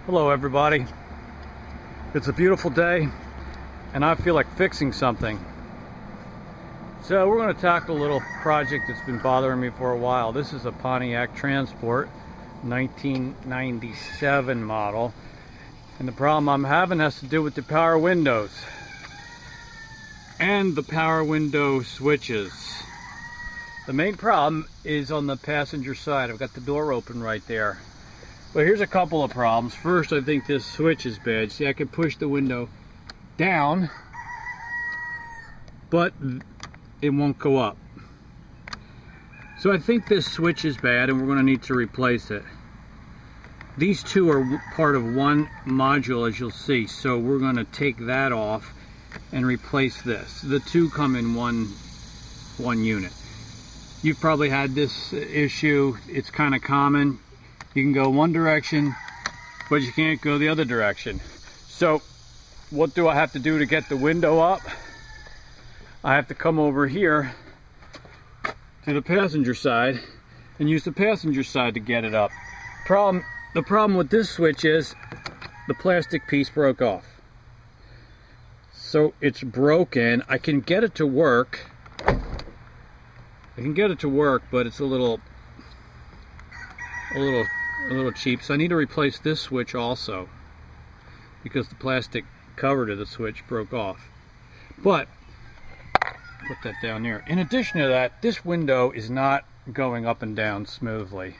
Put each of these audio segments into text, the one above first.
Hello everybody. It's a beautiful day and I feel like fixing something. So we're going to tackle a little project that's been bothering me for a while. This is a Pontiac Transport 1997 model, and the problem I'm having has to do with the power windows and the power window switches. The main problem is on the passenger side. I've got the door open right there. But here's a couple of problems. First, I think this switch is bad. See, I can push the window down, but it won't go up. So I think this switch is bad and we're going to need to replace it. These two are part of one module, as you'll see. So we're going to take that off and replace this. The two come in one unit. You've probably had this issue. It's kind of common. You can go one direction, but you can't go the other direction. So what do I have to do to get the window up? I have to come over here to the passenger side and use the passenger side to get it up. The problem with this switch is the plastic piece broke off. So it's broken. I can get it to work. But it's a little cheap, so I need to replace this switch also because the plastic cover to the switch broke off. But put that down there. In addition to that, this window is not going up and down smoothly.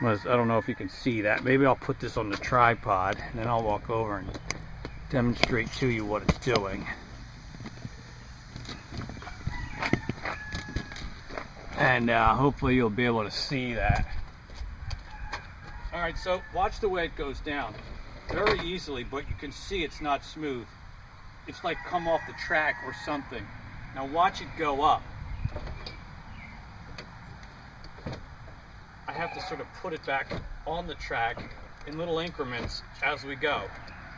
I don't know if you can see that. Maybe I'll put this on the tripod and then I'll walk over and demonstrate to you what it's doing. And hopefully you'll be able to see that. Alright, so watch the way it goes down. Very easily, but you can see it's not smooth. It's like come off the track or something. Now watch it go up. I have to sort of put it back on the track in little increments as we go.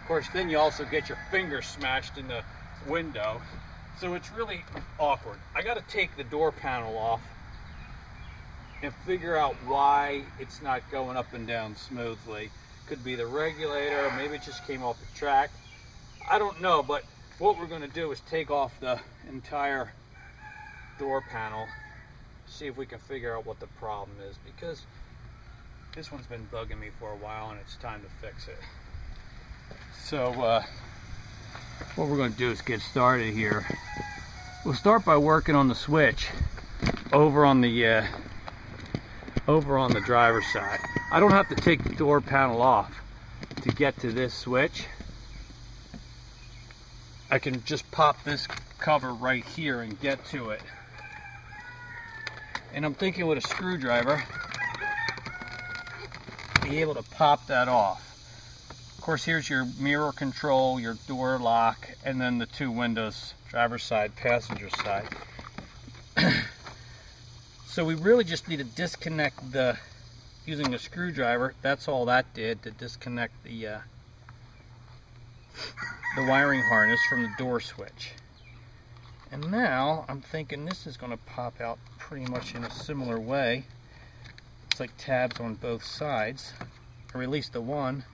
Of course, then you also get your finger smashed in the window. So it's really awkward. I got to take the door panel off and figure out why it's not going up and down smoothly. Could be the regulator, maybe it just came off the track. I don't know, but what we're going to do is take off the entire door panel, see if we can figure out what the problem is, because this one's been bugging me for a while and it's time to fix it. So what we're going to do is get started here. We'll start by working on the switch over on the driver's side. I don't have to take the door panel off to get to this switch. I can just pop this cover right here and get to it. And I'm thinking with a screwdriver, be able to pop that off. Of course, here's your mirror control, your door lock, and then the two windows, driver's side, passenger side. So we really just need to disconnect using a screwdriver. That's all that did, to disconnect the wiring harness from the door switch. And now I'm thinking this is going to pop out pretty much in a similar way. It's like tabs on both sides. I released the one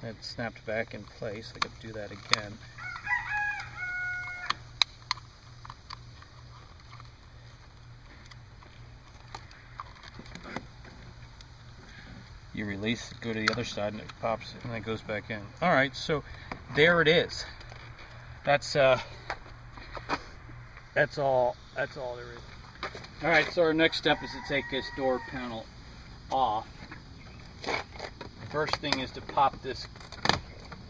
that snapped back in place. I could do that again. You release, go to the other side, and it pops and then it goes back in. Alright, so there it is. That's all there is. Alright, so our next step is to take this door panel off. The first thing is to pop this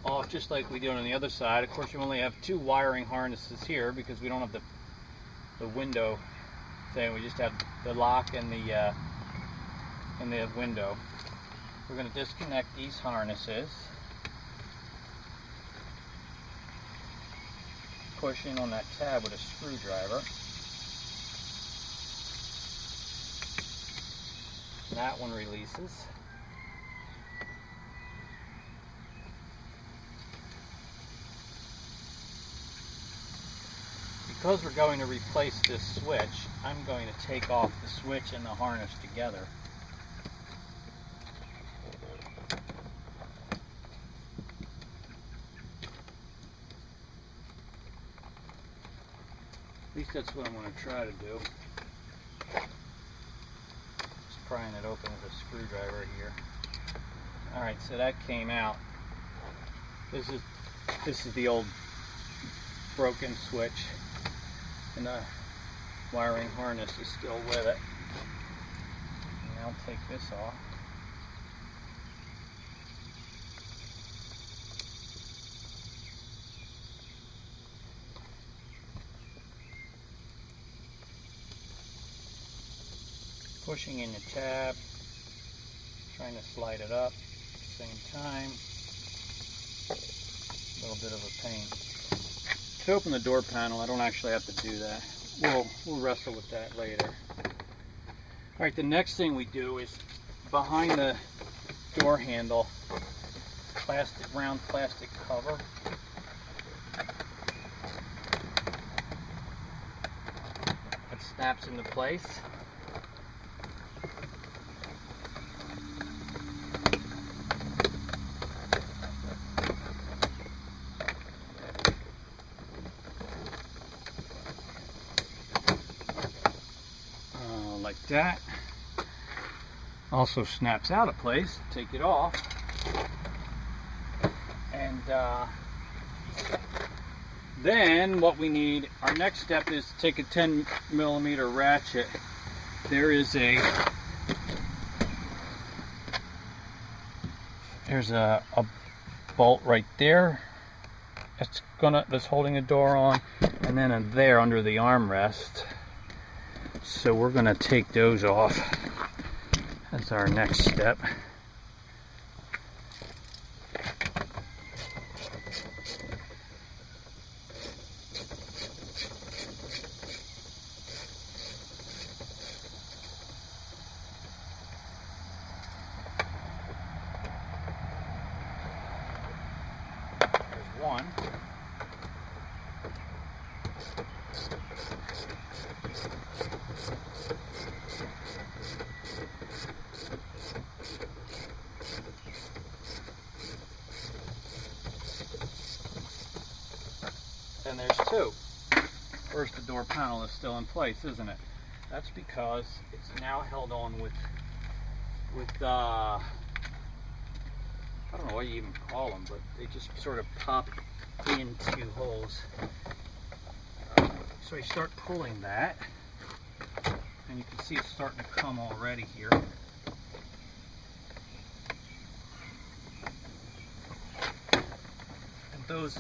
off just like we did on the other side. Of course, you only have two wiring harnesses here because we don't have the window thing. We just have the lock and the window. We're going to disconnect these harnesses, push in on that tab with a screwdriver. That one releases. Because we're going to replace this switch, I'm going to take off the switch and the harness together. least that's what I'm going to try to do. Just prying it open with a screwdriver here. Alright, so that came out. This is the old broken switch, and the wiring harness is still with it. And I'll take this off. Pushing in the tab, trying to slide it up at the same time. A little bit of a pain. To open the door panel, I don't actually have to do that. We'll wrestle with that later. Alright, the next thing we do is behind the door handle, round plastic cover. It snaps into place. Like that. Also snaps out of place. Take it off, and then what we need, our next step is to take a 10mm ratchet. There's a bolt right there that's holding the door on, and then there under the armrest. So we're going to take those off. That's our next step. There's one. And there's two. First, the door panel is still in place, isn't it? That's because it's now held on with I don't know what you even call them, but they just sort of pop into holes. So you start pulling that, and you can see it's starting to come already here. And those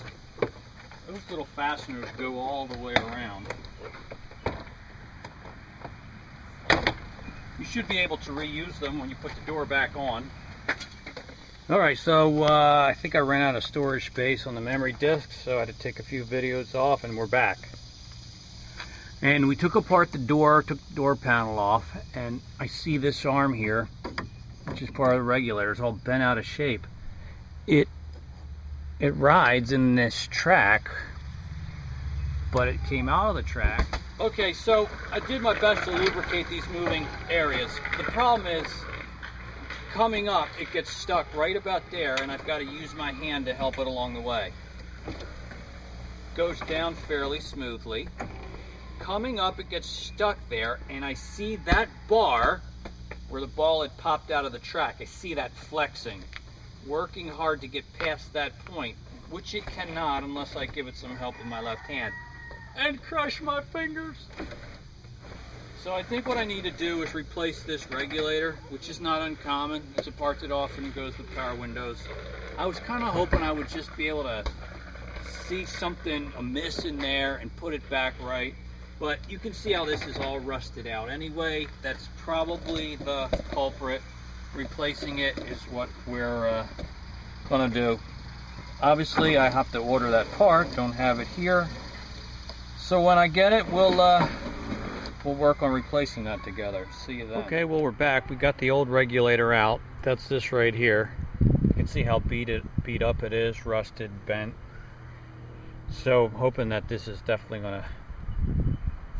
little fasteners go all the way around. You should be able to reuse them when you put the door back on. Alright, so I think I ran out of storage space on the memory disk, so I had to take a few videos off, and we're back. And we took apart the door, took the door panel off, and I see this arm here, which is part of the regulator. It's all bent out of shape. It rides in this track, but it came out of the track. Okay, so I did my best to lubricate these moving areas. The problem is, coming up, it gets stuck right about there, and I've got to use my hand to help it along the way. Goes down fairly smoothly. Coming up, it gets stuck there, and I see that bar where the ball had popped out of the track. I see that flexing, working hard to get past that point, which it cannot unless I give it some help with my left hand, and crush my fingers. So I think what I need to do is replace this regulator, which is not uncommon. It's a part that often goes with power windows. I was kind of hoping I would just be able to see something amiss in there and put it back right. But you can see how this is all rusted out. Anyway, that's probably the culprit. Replacing it is what we're gonna do. Obviously, I have to order that part. Don't have it here. So when I get it, we'll work on replacing that together. See you then. Okay, well, we're back. We got the old regulator out. That's this right here. You can see how beat up it is, rusted, bent. So hoping that this is definitely gonna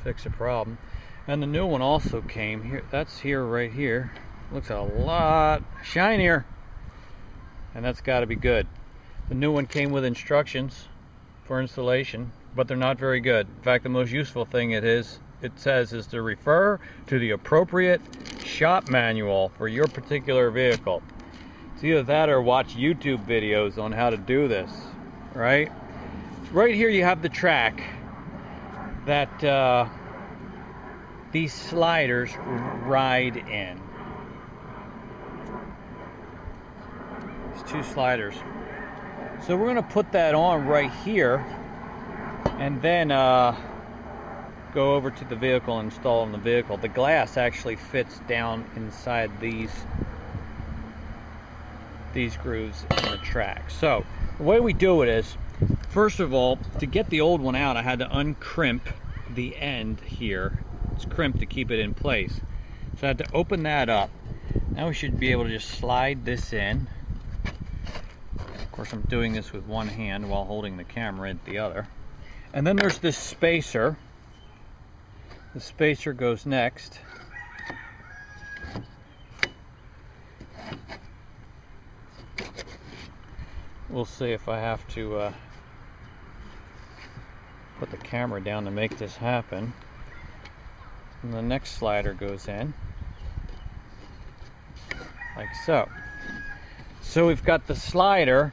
fix the problem. And the new one also came here. That's here, right here. Looks a lot shinier, and that's got to be good. The new one came with instructions for installation. but they're not very good. In fact, the most useful thing it says is to refer to the appropriate shop manual for your particular vehicle. It's either that or watch YouTube videos on how to do this, right? Right here you have the track that these sliders ride in. There's two sliders. So we're going to put that on right here and then go over to the vehicle and install in the vehicle. The glass actually fits down inside these grooves in the track. So the way we do it is, first of all, to get the old one out, I had to uncrimp the end here. It's crimped to keep it in place. So I had to open that up. Now we should be able to just slide this in. Of course, I'm doing this with one hand while holding the camera in the other. And then there's this spacer. The spacer goes next. We'll see if I have to put the camera down to make this happen. And the next slider goes in, like so. So we've got the slider,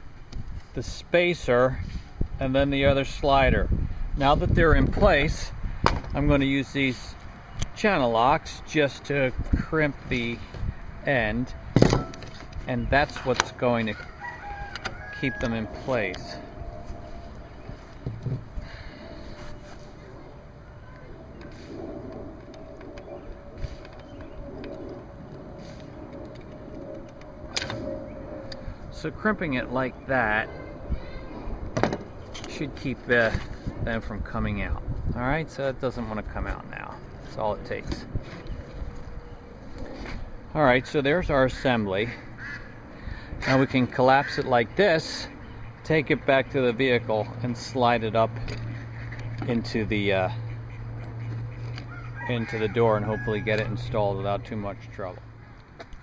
the spacer, and then the other slider. Now that they're in place, I'm going to use these channel locks just to crimp the end, and that's what's going to keep them in place. So crimping it like that should keep them from coming out. Alright, so it doesn't want to come out now. That's all it takes. Alright, so there's our assembly. Now we can collapse it like this, take it back to the vehicle, and slide it up into the door and hopefully get it installed without too much trouble.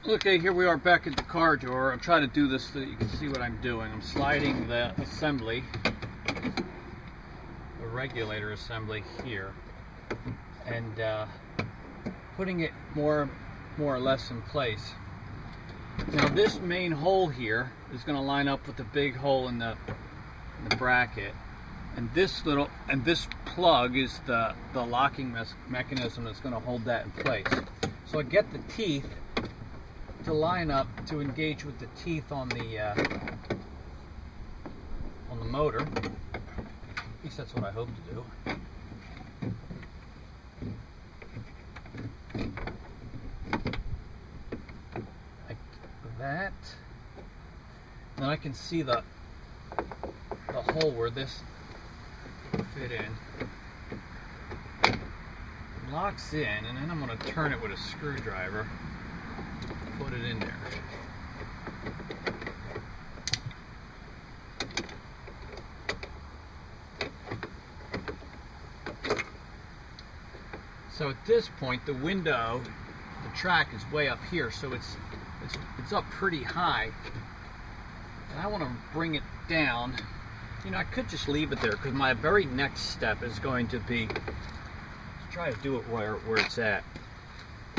Okay, here we are back at the car door. I'm trying to do this so that you can see what I'm doing. I'm sliding the assembly, the regulator assembly here, and putting it more or less in place. Now this main hole here is going to line up with the big hole in the bracket, and this plug is the locking mechanism that's going to hold that in place. So I get the teeth to line up to engage with the teeth on the motor. At least that's what I hope to do. Like that. And then I can see the hole where this will fit in. It locks in, and then I'm going to turn it with a screwdriver. Put it in there. So at this point, the window, the track is way up here, so it's up pretty high. And I want to bring it down. You know, I could just leave it there because my very next step is going to be to try to do it where it's at.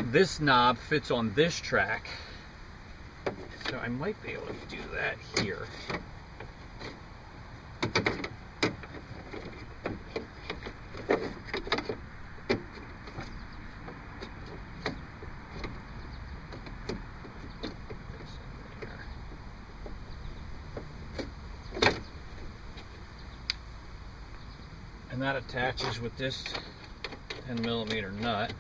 This knob fits on this track, so I might be able to do that here. And that attaches with this 10mm nut.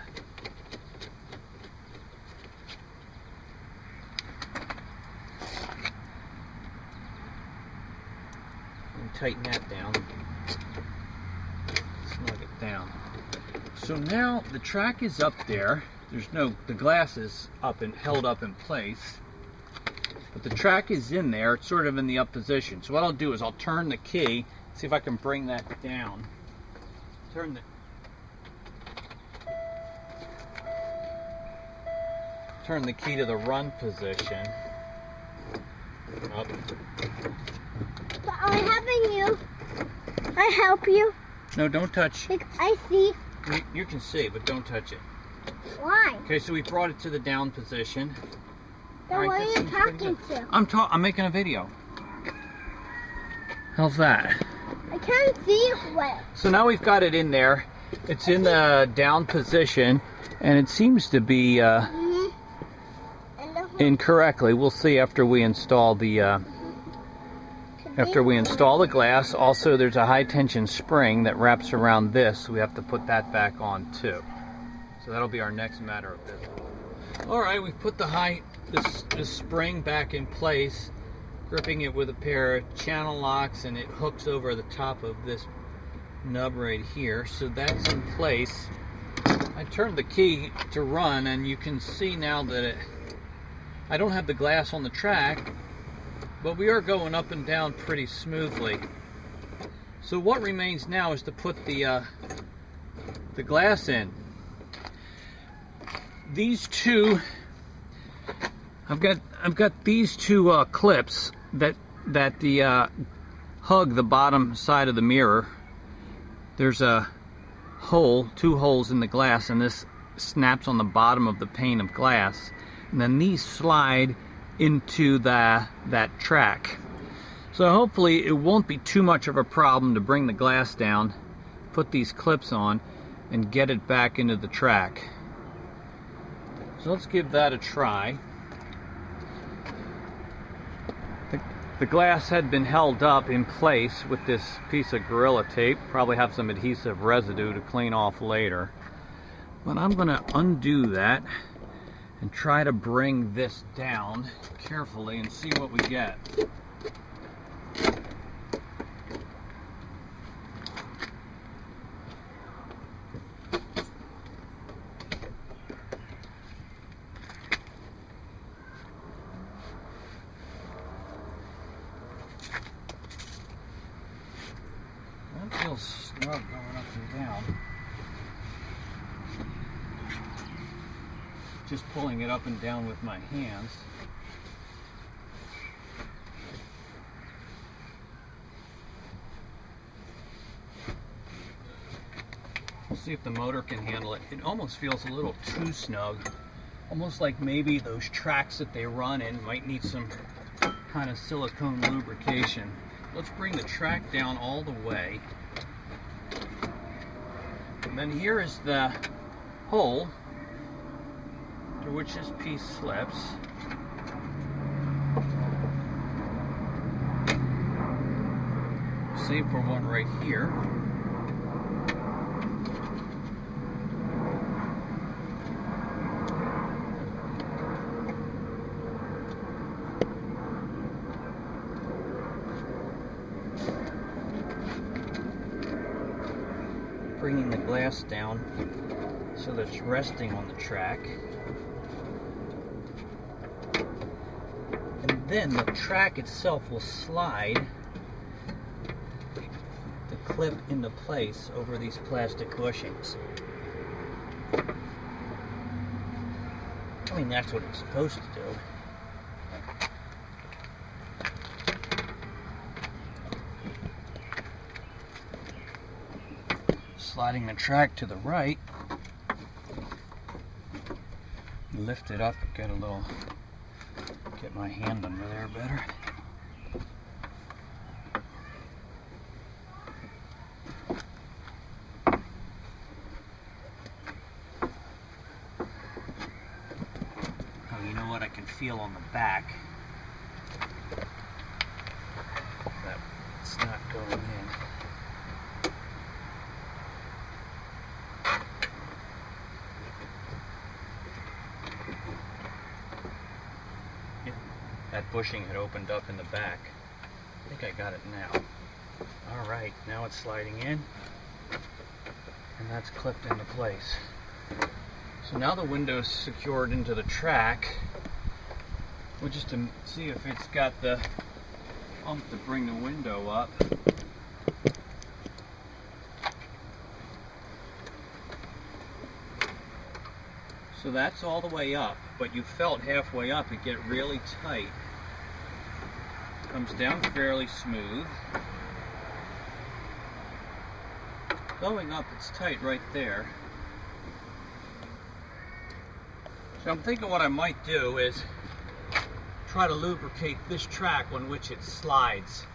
Tighten that down, snug it down. So now the track is up there. The glass is up and held up in place, but the track is in there. It's sort of in the up position. So what I'll do is I'll turn the key, see if I can bring that down. Turn the key to the run position. Up. But I'm helping you. I help you. No, don't touch. Look, I see. You can see, but don't touch it. Why? Okay, so we brought it to the down position. Then what are you talking to? I'm making a video. How's that? I can't see it well. So now we've got it in there. It's in the down position, and it seems to be incorrectly. We'll see after we install the glass. Also, there's a high tension spring that wraps around this. So we have to put that back on too. So that'll be our next matter of business. All right, we've put this spring back in place, gripping it with a pair of channel locks, and it hooks over the top of this nub right here. So that's in place. I turned the key to run, and you can see now that I don't have the glass on the track, but we are going up and down pretty smoothly. So what remains now is to put the glass in. These two, I've got these two clips that hug the bottom side of the mirror. There's a hole, 2 holes in the glass, and this snaps on the bottom of the pane of glass. And then these slide into that track. So hopefully it won't be too much of a problem to bring the glass down, put these clips on, and get it back into the track. So let's give that a try. The glass had been held up in place with this piece of Gorilla Tape. Probably have some adhesive residue to clean off later. But I'm going to undo that and try to bring this down carefully and see what we get. That feels snug going up and down. Just pulling it up and down with my hands. We'll see if the motor can handle it. It almost feels a little too snug. Almost like maybe those tracks that they run in might need some kind of silicone lubrication. Let's bring the track down all the way. And then here is the hole through which this piece slips. Save for one right here. Bringing the glass down so that it's resting on the track. And then the track itself will slide the clip into place over these plastic bushings. I mean, that's what it's supposed to do. Sliding the track to the right, lift it up and get my hand under there better. Oh, you know what? I can feel on the back that it's not going in. That bushing had opened up in the back. I think I got it now. Alright, now it's sliding in, and that's clipped into place. So now the window's secured into the track. We'll just to see if it's got the pump to bring the window up. So that's all the way up, but you felt halfway up it get really tight. Comes down fairly smooth. Going up, it's tight right there. So I'm thinking what I might do is try to lubricate this track on which it slides.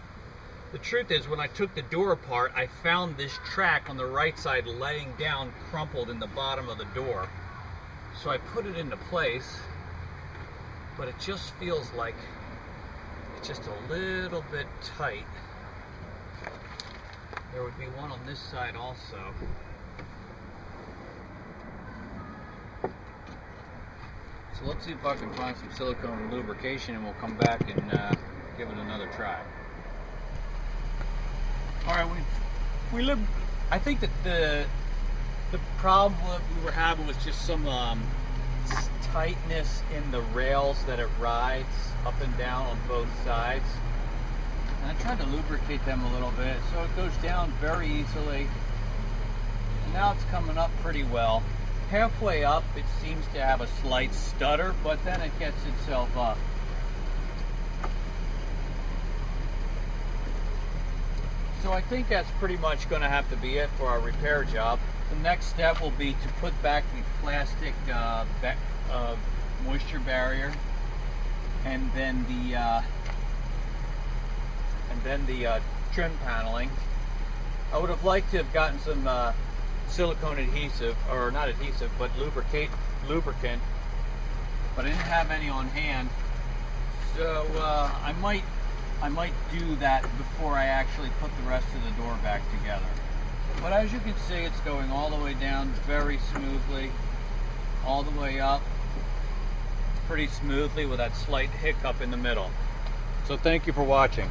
The truth is, when I took the door apart, I found this track on the right side laying down, crumpled in the bottom of the door. So I put it into place, but it just feels like it's just a little bit tight. There would be one on this side also. So let's see if I can find some silicone lubrication, and we'll come back and give it another try. All right, we live. I think that the problem we were having was just some tightness in the rails that it rides up and down on both sides. And I tried to lubricate them a little bit, so it goes down very easily. And now it's coming up pretty well. Halfway up, it seems to have a slight stutter, but then it gets itself up. So I think that's pretty much going to have to be it for our repair job. The next step will be to put back the plastic moisture barrier, and then the trim paneling. I would have liked to have gotten some silicone adhesive, or not adhesive, but lubricant, but I didn't have any on hand. So I might do that before I actually put the rest of the door back together. But as you can see, it's going all the way down very smoothly, all the way up pretty smoothly with that slight hiccup in the middle. So thank you for watching.